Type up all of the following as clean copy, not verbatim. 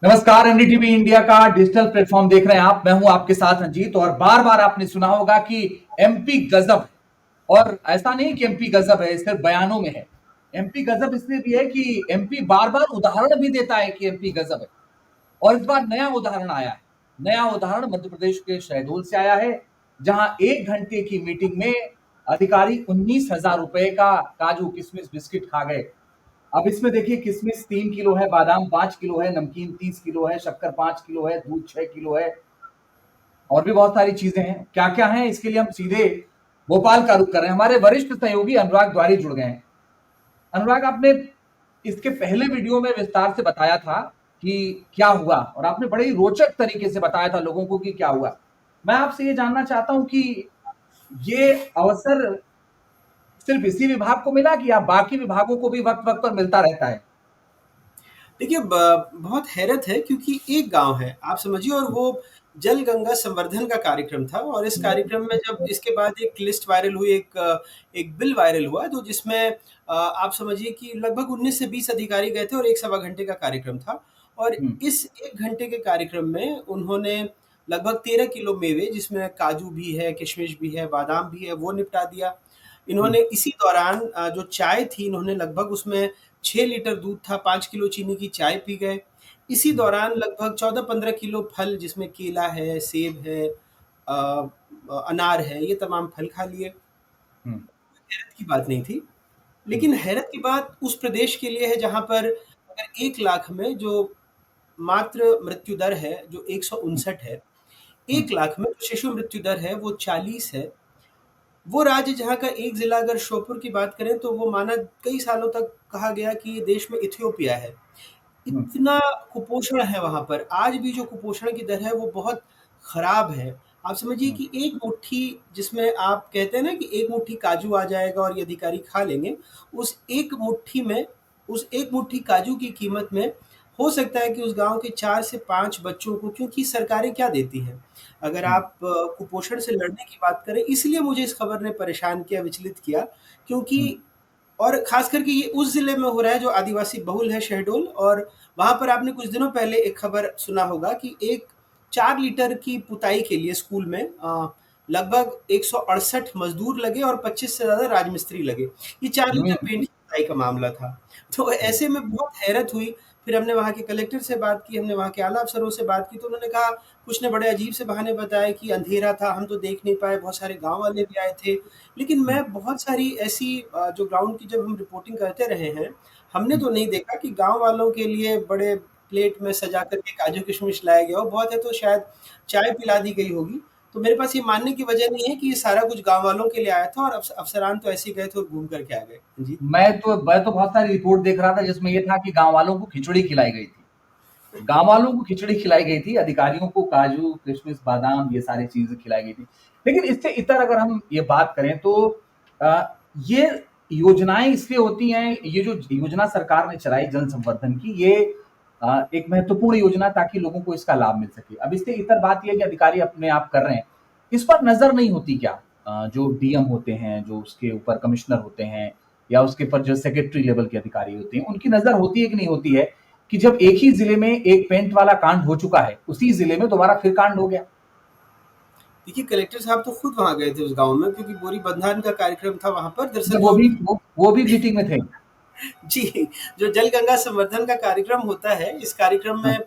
नमस्कार। NDTV India का digital platform देख रहे हैं आप। मैं हूं आपके साथ रंजीत। और बार बार आपने सुना होगा कि एमपी गजब है। और ऐसा नहीं कि एमपी गजब है सिर्फ बयानों में है। एमपी गजब इसलिए भी है कि एमपी बार बार उदाहरण भी देता है कि एमपी गजब है। और इस बार नया उदाहरण आया है। नया उदाहरण मध्य प्रदेश के शहडोल से आया है, जहां 1 घंटे की मीटिंग में अधिकारी 19,000 रुपए का काजू किशमिश बिस्किट खा गए। अब इसमें देखिए, किशमिश 3 किलो है, बादाम 5 किलो है, नमकीन 30 किलो है, शक्कर 5 किलो है, दूध 6 किलो है, और भी बहुत सारी चीजें हैं। क्या क्या है, इसके लिए हम सीधे भोपाल का रुख कर रहे हैं। हमारे वरिष्ठ सहयोगी अनुराग द्वारी जुड़ गए हैं। अनुराग, आपने इसके पहले वीडियो में विस्तार से बताया था कि क्या हुआ, और आपने बड़े ही रोचक तरीके से बताया था लोगों को कि क्या हुआ। मैं आपसे ये जानना चाहता हूं कि ये अवसर सिर्फ इसी विभाग को मिला कि या बाकी विभागों को भी वक्त वक्त पर मिलता रहता है? देखिए बहुत हैरत है क्योंकि एक गांव है आप समझिए और वो जल गंगा संवर्धन का कार्यक्रम था और इस कार्यक्रम में जब इसके बाद एक लिस्ट वायरल हुई एक बिल वायरल हुआ तो जिसमें आप समझिए कि लगभग 19 से 20 अधिकारी गए थे और एक सवा घंटे का कार्यक्रम था और हम्म। इस 1 घंटे के कार्यक्रम में उन्होंने लगभग 13 किलो मेवे जिसमें काजू भी है, किशमिश भी है, बादाम भी है, वो निपटा दिया। इन्होंने हम्म। इसी दौरान जो चाय थी इन्होंने लगभग उसमें 6 लीटर दूध था, 5 किलो चीनी की चाय पी गए। इसी हम्म। दौरान लगभग 14-15 किलो फल जिसमें केला है, सेब है, अ, अनार है, ये तमाम फल खा लिए। हम्म। हैरत की बात नहीं थी। हम्म। लेकिन हैरत की बात उस प्रदेश के लिए है जहाँ पर अगर 1 लाख में जो मातृ मृत्यु दर है जो हम्म। 159 है, हम्म। 1 लाख में जो शिशु मृत्यु दर है वो 40 है। वो राज्य जहाँ का एक ज़िला अगर श्योपुर की बात करें तो वो माना कई सालों तक कहा गया कि ये देश में इथियोपिया है। हम्म। इतना कुपोषण है वहाँ पर, आज भी जो कुपोषण की दर है वो बहुत खराब है। आप समझिए हम्म। कि एक मुट्ठी जिसमें आप कहते हैं ना कि एक मुट्ठी काजू आ जाएगा और ये अधिकारी खा लेंगे, उस एक मुट्ठी में उस एक मुट्ठी काजू की कीमत में हो सकता है कि उस गाँव के 4 से 5 बच्चों को क्योंकि सरकारें क्या देती हैं? अगर हम्म। आप कुपोषण से लड़ने की बात करें इसलिए मुझे इस खबर ने परेशान किया, विचलित किया क्योंकि हम्म। और ख़ास करके ये उस ज़िले में हो रहा है जो आदिवासी बहुल है शहडोल और वहाँ पर आपने कुछ दिनों पहले एक खबर सुना होगा कि एक 4 लीटर की पुताई के लिए स्कूल में लगभग 168 मज़दूर लगे और 25 से ज़्यादा राजमिस्त्री लगे। ये 4 लीटर हम्म। पेंट की पुताई का मामला था। तो हम्म। ऐसे में बहुत हैरत हुई, फिर हमने वहाँ के कलेक्टर से बात की, हमने वहाँ के आला अफ़सरों से बात की तो उन्होंने कहा कुछ ने बड़े अजीब से बहाने बताए कि अंधेरा था, हम तो देख नहीं पाए, बहुत सारे गाँव वाले भी आए थे। लेकिन हम्म। मैं बहुत सारी ऐसी जो ग्राउंड की जब हम रिपोर्टिंग करते रहे हैं, हमने हम्म। तो नहीं देखा कि गाँव वालों के लिए बड़े प्लेट में सजा कर के काजू किशमिश लाया गया हो, बहुत है तो शायद चाय पिला दी गई होगी। तो मेरे पास ये मानने की वजह नहीं है कि ये सारा कुछ गाँव वालों के लिए आया था और अफ़सरान तो ऐसे ही गए थे और घूम कर के आ गए। जी। मैं तो बहुत सारी रिपोर्ट देख रहा था जिसमें ये था कि गांव वालों को खिचड़ी खिलाई गई थी। गांव वालों को खिचड़ी खिलाई गई थी, अधिकारियों को काजू किशमिश बादाम ये सारी चीजें खिलाई गई थी। लेकिन इससे इतर अगर हम ये बात करें तो ये योजनाएं इसलिए होती हैं, ये जो योजना सरकार ने चलाई जल संवर्धन की, ये एक महत्वपूर्ण योजना ताकि लोगों को इसका लाभ मिल सके। अब इससे इतर बात यह है कि अधिकारी अपने आप कर रहे हैं, इस पर नजर नहीं होती क्या? जो डीएम होते हैं, जो उसके ऊपर कमिश्नर होते हैं, या उसके ऊपर जो सेक्रेटरी लेवल के अधिकारी होते हैं, उनकी नजर होती है कि नहीं होती है कि जब एक ही जिले में एक पेंट वाला कांड हो चुका है, उसी जिले में दोबारा फिर कांड हो गया? देखिए कलेक्टर साहब तो खुद वहाँ गए थे उस गाँव में क्योंकि बोरी बंधान का कार्यक्रम था वहाँ पर। अच्छा, दरअसल वो जो भी वो भी मीटिंग में थे? जी, जो जल गंगा संवर्धन का कार्यक्रम होता है, इस कार्यक्रम हाँ। में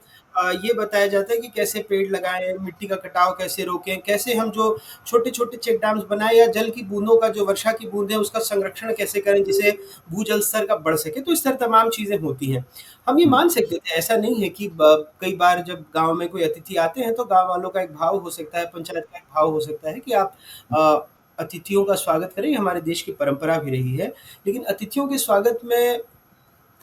ये बताया जाता है कि कैसे पेड़ लगाएँ, मिट्टी का कटाव कैसे रोकें, कैसे हम जो छोटे-छोटे चेक डैम्स बनाएँ या जल की बूँदों का जो वर्षा की बूँदें उसका संरक्षण कैसे करें जिससे भूजल स्तर का बढ़ सके, तो इस तरह तमाम चीज़ें होती हैं। हम ये हम्म। मान सकते थे, ऐसा नहीं है कि ब कई बार जब गाँव में कोई अतिथि आते हैं, तो गाँव वालों का एक भाव हो सकता है, पंचायत का एक भाव हो सकता है कि आप अतिथियों का स्वागत करें, ये हमारे देश की परंपरा भी रही है। लेकिन अतिथियों के स्वागत में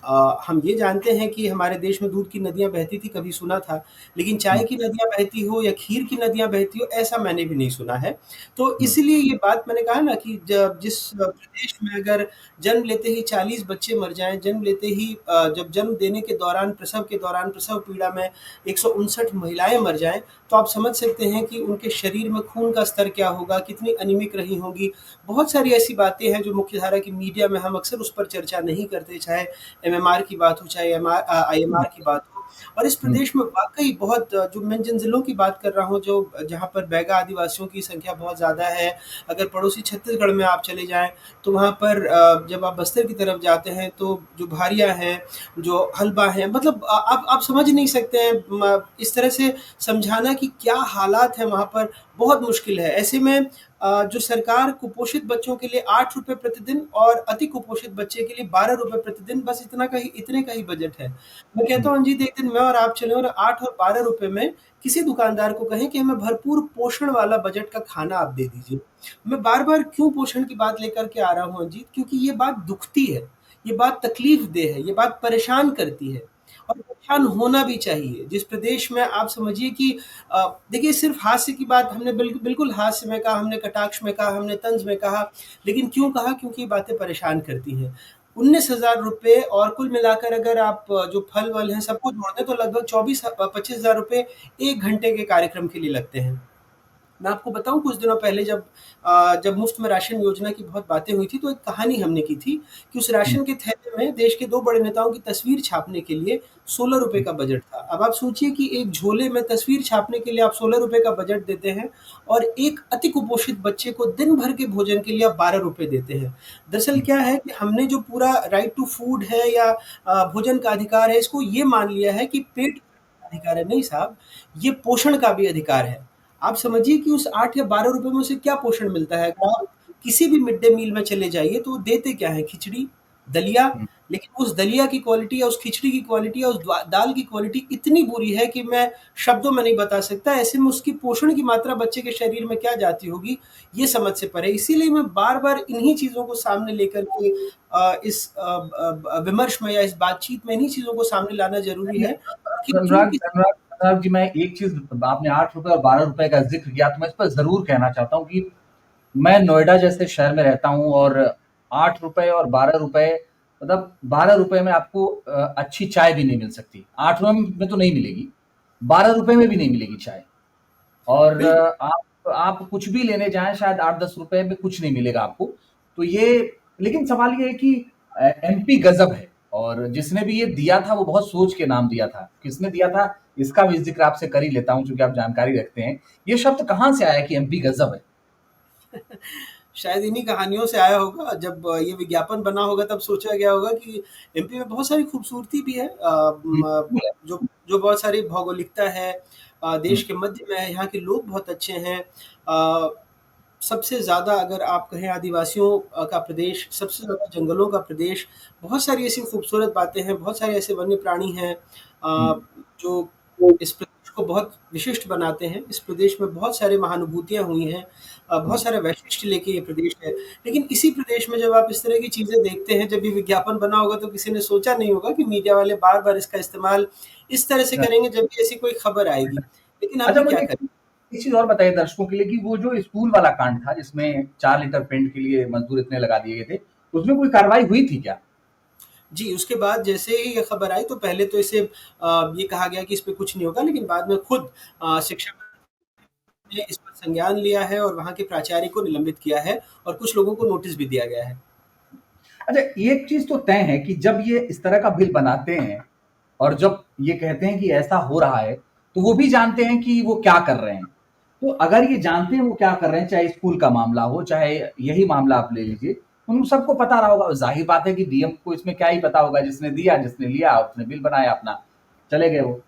हम ये जानते हैं कि हमारे देश में दूध की नदियाँ बहती थी, कभी सुना था, लेकिन चाय हम्म। की नदियाँ बहती हो या खीर की नदियाँ बहती हो, ऐसा मैंने भी नहीं सुना है। तो हम्म। इसलिए ये बात मैंने कहा ना कि जब जिस प्रदेश में अगर जन्म लेते ही 40 बच्चे मर जाएँ, जन्म लेते ही जब जन्म देने के दौरान प्रसव पीड़ा में 159 महिलाएँ मर जाएँ, तो आप समझ सकते हैं कि उनके शरीर में खून का स्तर क्या होगा, कितनी अनीमिक रही होंगी। बहुत सारी ऐसी बातें हैं जो मुख्यधारा की मीडिया में हम अक्सर उस पर चर्चा नहीं करते, चाहे एमएमआर की बात हो, चाहे आईएमआर की बात हो। और इस प्रदेश में वाक़ई बहुत जो मैं जिन ज़िलों की बात कर रहा हूँ, जो जहाँ पर बैगा आदिवासियों की संख्या बहुत ज़्यादा है, अगर पड़ोसी छत्तीसगढ़ में आप चले जाएँ, तो वहाँ पर जब आप बस्तर की तरफ जाते हैं, तो जो भारिया हैं, जो हल्बा हैं, मतलब आप समझ नहीं सकते हैं इस तरह से समझाना कि क्या हालात हैं वहाँ पर, बहुत मुश्किल है। ऐसे में जो सरकार कुपोषित बच्चों के लिए ₹8 प्रतिदिन और अति कुपोषित बच्चे के लिए ₹12 प्रतिदिन, बस इतने का ही बजट है। मैं कहता हूँ अंजीत, एक दिन मैं और आप चलें और 8 और ₹12 में किसी दुकानदार को कहें कि हमें भरपूर पोषण वाला बजट का खाना आप दे दीजिए। मैं बार-बार क्यों पोषण की बात लेकर के आ रहा हूँ अंजीत, क्योंकि ये बात दुखती है, ये बात तकलीफ़देह है, ये बात परेशान करती है और परेशान होना भी चाहिए। जिस प्रदेश में आप समझिए कि देखिए, सिर्फ़ हास्य की बात हमने बिल्कुल हास्य में कहा, हमने कटाक्ष में कहा, हमने तंज़ में कहा, लेकिन क्यों कहा? क्योंकि ये बातें परेशान करती हैं। ₹19,000 और कुल मिलाकर अगर आप जो फल-वल हैं सबको जोड़ दें, तो लगभग 25,000 रुपए 1 घंटे के कार्यक्रम के लिए लगते हैं। मैं आपको बताऊँ, कुछ दिनों पहले जब मुफ्त में राशन योजना की बहुत बातें हुई थी, तो एक कहानी हमने की थी कि उस हुँ, राशन के थैले में देश के 2 बड़े नेताओं की तस्वीर छापने के लिए ₹16 हुँ, का बजट था। अब आप सोचिए कि एक झोले में तस्वीर छापने के लिए आप ₹16 का बजट देते हैं और एक अति कुपोषित बच्चे को दिन भर के भोजन के लिए आप ₹12 देते हैं। दरअसल हुँ, क्या है कि हमने जो पूरा राइट टू फूड है या भोजन का अधिकार है, इसको ये मान लिया है कि पेट का अधिकार है। नहीं साहब, ये पोषण का भी अधिकार है। आप समझिए कि उस 8 या ₹12 में उसे क्या पोषण मिलता है? अगर आप किसी भी मिड डे मील में चले जाइए, तो वो देते क्या हैं? खिचड़ी, दलिया, हुँ। लेकिन उस दलिया की क्वालिटी या उस खिचड़ी की क्वालिटी या उस दाल की क्वालिटी इतनी बुरी है कि मैं शब्दों में नहीं बता सकता। ऐसे में उसकी पोषण की मात्रा बच्चे के शरीर में क्या जाती होगी, ये समझ से परे। इसीलिए मैं बार-बार इन्हीं चीज़ों को सामने लेकर के इस विमर्श में या इस बातचीत में इन्हीं चीज़ों को सामने लाना ज़रूरी नहीं, है कि क्यों अनुराग अनुराग अनुराग जी, मैं एक चीज़, आपने ₹8 और ₹12 का ज़िक्र किया, तो मैं इस पर ज़रूर कहना चाहता हूँ कि मैं नोएडा जैसे शहर में रहता हूँ और ₹8 और ₹12, मतलब ₹12 में आपको अच्छी चाय भी नहीं मिल सकती। ₹8 में तो नहीं मिलेगी, ₹12 में भी नहीं मिलेगी चाय। और बिल्कुल। आप कुछ भी लेने जाएँ, शायद ₹8-10 में कुछ नहीं मिलेगा आपको। तो ये, लेकिन सवाल ये है कि एमपी गज़ब है, और जिसने भी ये दिया था वो बहुत सोच के नाम दिया था। किसने दिया था इसका भी ज़िक्र आपसे कर ही लेता हूँ, चूँकि आप जानकारी रखते हैं। ये शब्द कहाँ से आया कि एमपी गज़ब है? शायद इन्हीं कहानियों से आया होगा। जब ये विज्ञापन बना होगा, तब सोचा गया होगा कि एमपी में बहुत सारी खूबसूरती भी है, बिल्कुल है। जो जो बहुत सारी भौगोलिकता है, हुँ, देश के मध्य में है, यहाँ के लोग बहुत अच्छे हैं। अ, सबसे ज़्यादा अगर आप कहें आदिवासियों का प्रदेश, सबसे ज़्यादा जंगलों का प्रदेश, बहुत सारी ऐसी खूबसूरत बातें हैं, बहुत सारे ऐसे वन्य प्राणी हैं हुँ। जो इस प्रदेश को बहुत विशिष्ट बनाते हैं। इस प्रदेश में बहुत सारी महानुभूतियाँ हुई हैं, हुँ। बहुत सारे वैशिष्ट्य लेके ये प्रदेश है। लेकिन इसी प्रदेश में जब आप इस तरह की चीज़ें देखते हैं, जब ये विज्ञापन बना होगा, तो किसी ने सोचा नहीं होगा कि मीडिया वाले बार-बार इसका इस्तेमाल इस तरह से हाँ। करेंगे जब भी ऐसी कोई खबर आएगी। लेकिन अच्छा, अभी क्या मुझे करें? एक चीज़ और बताइए दर्शकों के लिए कि वो जो स्कूल वाला कांड था जिसमें 4 लीटर पेंट के लिए मज़दूर इतने लगा दिए गए थे, उसमें कोई कार्रवाई हुई थी क्या? जी, उसके बाद जैसे ही ये खबर आई, तो पहले तो इसे ये कहा गया कि इस पे कुछ नहीं होगा, लेकिन बाद में खुद शिक्षा मंत्री ने इस पर संज्ञान लिया है और वहाँ के प्राचार्य को निलंबित किया है और कुछ लोगों को नोटिस भी दिया गया है। अच्छा, एक चीज़ तो तय है कि जब ये इस तरह का बिल बनाते हैं और जब ये कहते हैं कि ऐसा हो रहा है, तो वो भी जानते हैं कि वो क्या कर रहे हैं। तो अगर ये जानते हैं वो क्या कर रहे हैं, चाहे स्कूल का मामला हो, चाहे यही मामला आप ले लीजिए, उन सबको पता रहा होगा। ज़ाहिर बात है कि डीएम को इसमें क्या ही पता होगा, जिसने दिया, जिसने लिया, उसने बिल बनाया अपना, चले गए वो।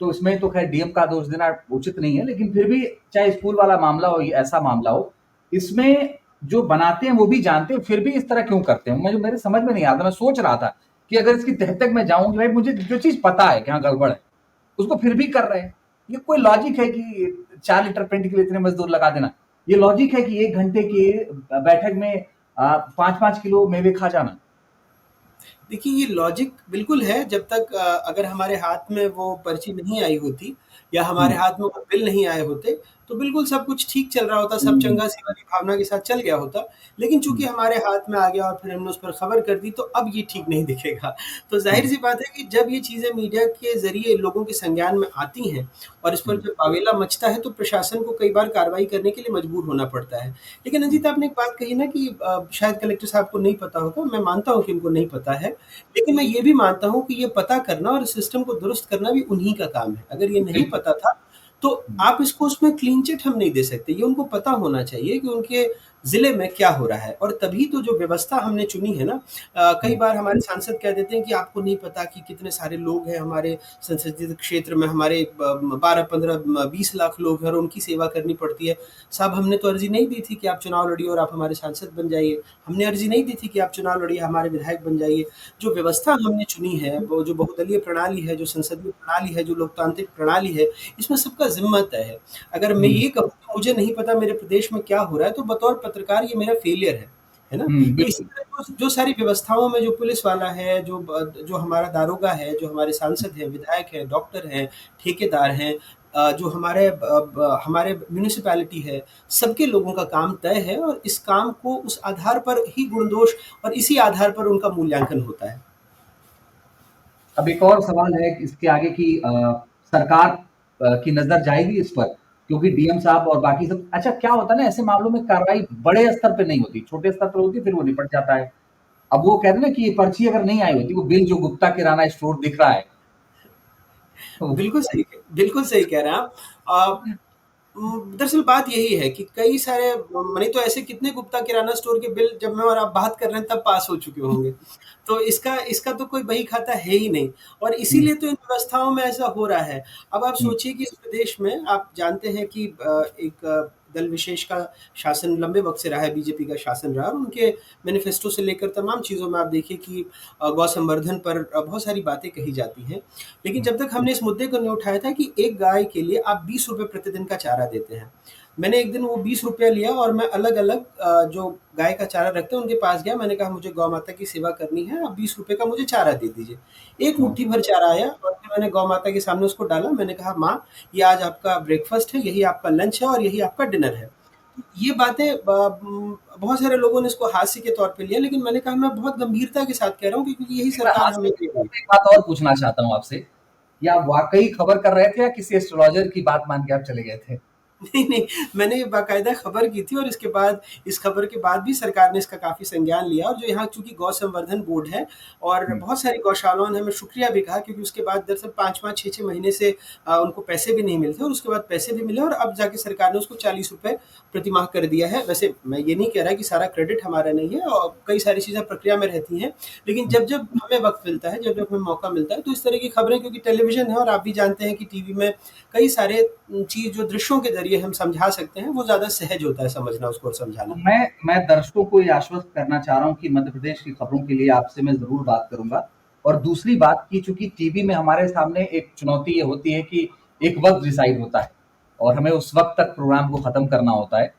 तो इसमें तो खैर डीएम का दोष देना उचित नहीं है, लेकिन फिर भी चाहे स्कूल वाला मामला हो या ऐसा मामला हो, इसमें जो बनाते हैं वो भी जानते हैं, फिर भी इस तरह क्यों करते हैं? मुझे मेरे समझ में नहीं आता। मैं सोच रहा था कि अगर इसकी तह तक मैं जाऊँ कि भाई मुझे जो चीज़ पता है कि हाँ गड़बड़ है, उसको फिर भी कर रहे हैं। ये कोई लॉजिक है कि 4 लीटर पेंट के लिए इतने मज़दूर लगा देना? ये लॉजिक है कि 1 घंटे की बैठक में 5-5 किलो मेवे खा जाना? देखिए, ये लॉजिक बिल्कुल है, जब तक अगर हमारे हाथ में वो पर्ची नहीं आई होती या हुँ, हमारे हाथ में वो बिल नहीं आए होते, तो बिल्कुल सब कुछ ठीक चल रहा होता, सब हम्म, चंगा-सी वाली भावना के साथ चल गया होता। लेकिन चूँकि हम्म, हमारे हाथ में आ गया और फिर हमने उस पर खबर कर दी, तो अब ये ठीक नहीं दिखेगा। तो हम्म, ज़ाहिर-सी बात है कि जब ये चीज़ें मीडिया के ज़रिए लोगों के संज्ञान में आती हैं और इस पर हम्म, जब वावेला मचता है, तो प्रशासन को कई बार कार्रवाई करने के लिए मजबूर होना पड़ता है। लेकिन हम्म, अंजीत, आपने एक बात कही ना कि शायद कलेक्टर साहब को नहीं पता होगा, मैं मानता हूँ कि उनको नहीं पता है। लेकिन मैं ये भी मानता हूँ कि ये पता करना और सिस्टम को दुरुस्त करना भी उन्हीं का काम है। अगर ये नहीं बिल्कुल। पता था, तो हम्म, आप इसको उसमें क्लीन चिट हम नहीं दे सकते। ये उनको पता होना चाहिए कि उनके ज़िले में क्या हो रहा है, और तभी तो जो व्यवस्था हमने चुनी है ना, कई हम्म, बार हमारे सांसद कह देते हैं कि आपको नहीं पता कि कितने सारे लोग हैं हमारे संसदीय क्षेत्र में, हमारे 12-15 20 लाख लोग हैं और उनकी सेवा करनी पड़ती है। साहब, हमने तो अर्ज़ी नहीं दी थी कि आप चुनाव लड़िए और आप हमारे सांसद बन जाइए। हमने अर्ज़ी नहीं दी थी कि आप चुनाव लड़िए, हमारे विधायक बन जाइए। जो व्यवस्था हमने चुनी है, वो जो बहुदलीय प्रणाली है, जो संसदीय प्रणाली है, जो लोकतांत्रिक प्रणाली है, इसमें सबका ज़िम्मा तय है। अगर मैं हम्म, ये कहूँ कि मुझे नहीं पता मेरे प्रदेश में क्या हो रहा है, तो बतौर पत्रकार ये मेरा फेलियर है ना? तो इसी बिल्कुल। तरह जो सारी व्यवस्थाओं में जो पुलिस वाला है, जो हमारा दारोगा है, जो हमारे सांसद हैं, विधायक हैं, डॉक्टर हैं, ठेकेदार हैं, जो हमारे म्युनिसिपैलिटी है, सबके लोगों का काम तय है और इस काम को उस आधार पर ही गुण-दोष और इसी आधार पर उनका मूल्यांकन होता है। अब एक और सवाल है कि इसके आगे कि सरकार की नज़र जाएगी इस पर? क्योंकि डीएम साहब और बाकी सब अच्छा क्या होता है ना ऐसे मामलों में कार्रवाई बड़े स्तर पे नहीं होती, छोटे स्तर पर होती है फिर वो निपट जाता है। अब वो कहते हैं ना कि ये पर्ची अगर नहीं आई होती, वो बिल जो गुप्ता किराना स्टोर दिख रहा है, तो बिल्कुल सही कह रहे हैं आप। दरअसल बात यही है कि कई सारे नहीं तो ऐसे कितने गुप्ता किराना स्टोर के बिल जब मैं और आप बात कर रहे हैं तब पास हो चुके होंगे। तो इसका इसका तो कोई बही खाता है ही नहीं, और हुँ, इसीलिए तो इन व्यवस्थाओं में ऐसा हो रहा है। अब आप हुँ, सोचिए कि इस प्रदेश में आप जानते हैं कि एक दल विशेष का शासन लंबे वक़्त से रहा है, बीजेपी का शासन रहा, और उनके मैनिफेस्टो से लेकर तमाम चीज़ों में आप देखिए कि गौ संवर्धन पर बहुत सारी बातें कही जाती हैं। लेकिन हुँ, जब तक हमने इस मुद्दे को नहीं उठाया था कि एक गाय के लिए आप ₹20 प्रतिदिन का चारा देते हैं। मैंने एक दिन वो ₹20 लिया और मैं अलग-अलग जो गाय का चारा रखते हैं उनके पास गया। मैंने कहा मुझे गौ माता की सेवा करनी है, आप ₹20 का मुझे चारा दे दीजिए। एक हाँ। मुट्ठी भर चारा आया और फिर मैंने गौ माता के सामने उसको डाला। मैंने कहा, माँ, ये आज आपका ब्रेकफ़ास्ट है, यही आपका लंच है और यही आपका डिनर है। तो ये बातें बहुत सारे लोगों ने इसको हास्य के तौर पे लिया, लेकिन मैंने कहा मैं बहुत गंभीरता के साथ कह रहा हूँ क्योंकि यही मैं सरकार हास्य हमें के दे तौर रही है। पे एक बात और पूछना चाहता हूँ आपसे, क्या आप वाक़ई खबर कर रहे थे या किसी एस्ट्रोलॉजर की बात मान के आप चले गए थे? नहीं, नहीं, मैंने ये बाकायदा खबर की थी और इसके बाद इस खबर के बाद भी सरकार ने इसका काफ़ी संज्ञान लिया, और जो यहाँ चूँकि गौ संवर्धन बोर्ड है और हुँ, बहुत सारी गौशालाओं ने हमें शुक्रिया भी कहा, क्योंकि उसके बाद दरअसल 5-5, 6-6 महीने से उनको पैसे भी नहीं मिलते और उसके बाद पैसे भी मिले और अब जाके सरकार ने उसको ₹40 प्रति माह कर दिया है। वैसे मैं ये नहीं कह रहा कि सारा क्रेडिट हमारा नहीं है, और कई सारी चीज़ें प्रक्रिया में रहती हैं। लेकिन हुँ, जब-जब हमें वक़्त मिलता है, जब-जब हमें मौका मिलता है, तो इस तरह की खबरें, क्योंकि टेलीविज़न है और आप भी जानते हैं कि टीवी में कई सारे चीज़ जो दृश्यों के ज़रिए हम समझा सकते हैं, वो ज़्यादा सहज होता है समझना उसको और तो समझाना। मैं दर्शकों को ये आश्वस्त करना चाह रहा हूँ कि मध्य प्रदेश की खबरों के लिए आपसे मैं ज़रूर बात करूँगा। और दूसरी बात कि चूँकि टीवी में हमारे सामने एक चुनौती ये होती है कि एक वक़्त डिसाइड होता है और हमें उस वक़्त तक प्रोग्राम को ख़त्म करना होता है।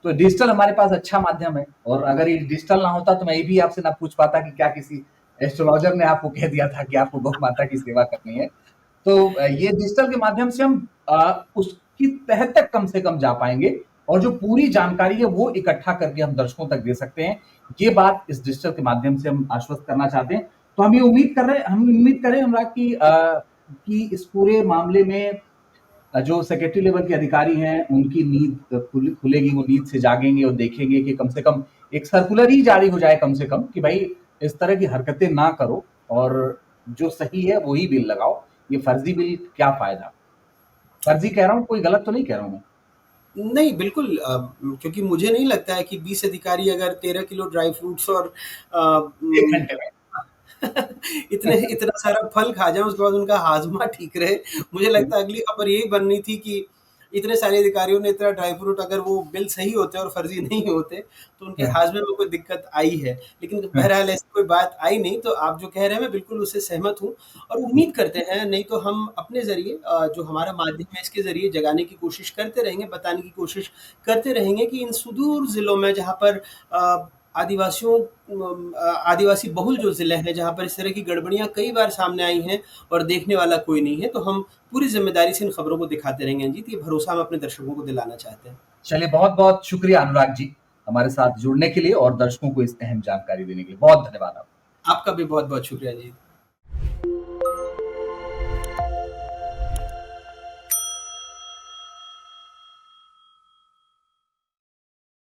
तो डिजिटल हमारे पास अच्छा माध्यम है और अगर ये डिजिटल ना होता तो मैं ये भी आपसे ना पूछ पाता कि क्या किसी एस्ट्रोलॉजर ने आपको कह दिया था कि आपको गौ माता की सेवा करनी है। तो ये डिजिटल के माध्यम से हम उसकी तह तक कम से कम जा पाएँगे और जो पूरी जानकारी है वो इकट्ठा करके हम दर्शकों तक दे सकते हैं। ये बात इस डिजिटल के माध्यम से हम आश्वस्त करना चाहते हैं। तो हम उम्मीद करें अनुराग कि इस पूरे मामले में जो सेक्रेटरी लेवल के अधिकारी हैं उनकी नींद खुलेगी, वो नींद से जागेंगे और देखेंगे कि कम से कम एक सर्कुलर ही जारी हो जाए कम से कम कि भाई इस तरह की हरकतें ना करो और जो सही है वही बिल लगाओ। ये फर्जी बिल क्या फ़ायदा? फर्जी कह रहा हूँ, कोई गलत तो नहीं कह रहा हूँ मैं। नहीं, बिल्कुल, क्योंकि मुझे नहीं लगता है कि 20 अधिकारी अगर 13 किलो ड्राई फ्रूट्स और अ, 1 उम, घंटे में। इतना सारा फल खा जाएँ, उसके बाद उनका हाज़मा ठीक रहे। मुझे लगता है अगली खबर यही बननी थी कि इतने सारे अधिकारियों ने इतना ड्राई फ्रूट, अगर वो बिल सही होते और फर्ज़ी नहीं होते, तो उनके हाँ, हाज़मे में कोई दिक्कत आई है। लेकिन हाँ, बहरहाल ऐसी कोई बात आई नहीं, तो आप जो कह रहे हैं मैं बिल्कुल उससे सहमत हूँ और हुँ, उम्मीद करते हैं, नहीं तो हम अपने ज़रिए जो हमारा माध्यम है इसके ज़रिए जगाने की कोशिश करते रहेंगे, बताने की कोशिश करते रहेंगे कि इन सुदूर ज़िलों में जहाँ पर आदिवासी बहुल जो ज़िले हैं, जहाँ पर इस तरह की गड़बड़ियाँ कई बार सामने आई हैं और देखने वाला कोई नहीं है, तो हम पूरी ज़िम्मेदारी से इन खबरों को दिखाते रहेंगे अंजीत, ये भरोसा हम अपने दर्शकों को दिलाना चाहते हैं। चलिए, बहुत-बहुत शुक्रिया अनुराग जी, हमारे साथ जुड़ने के लिए और दर्शकों को इस अहम जानकारी देने के लिए। बहुत धन्यवाद आपका। आपका भी बहुत-बहुत शुक्रिया जी।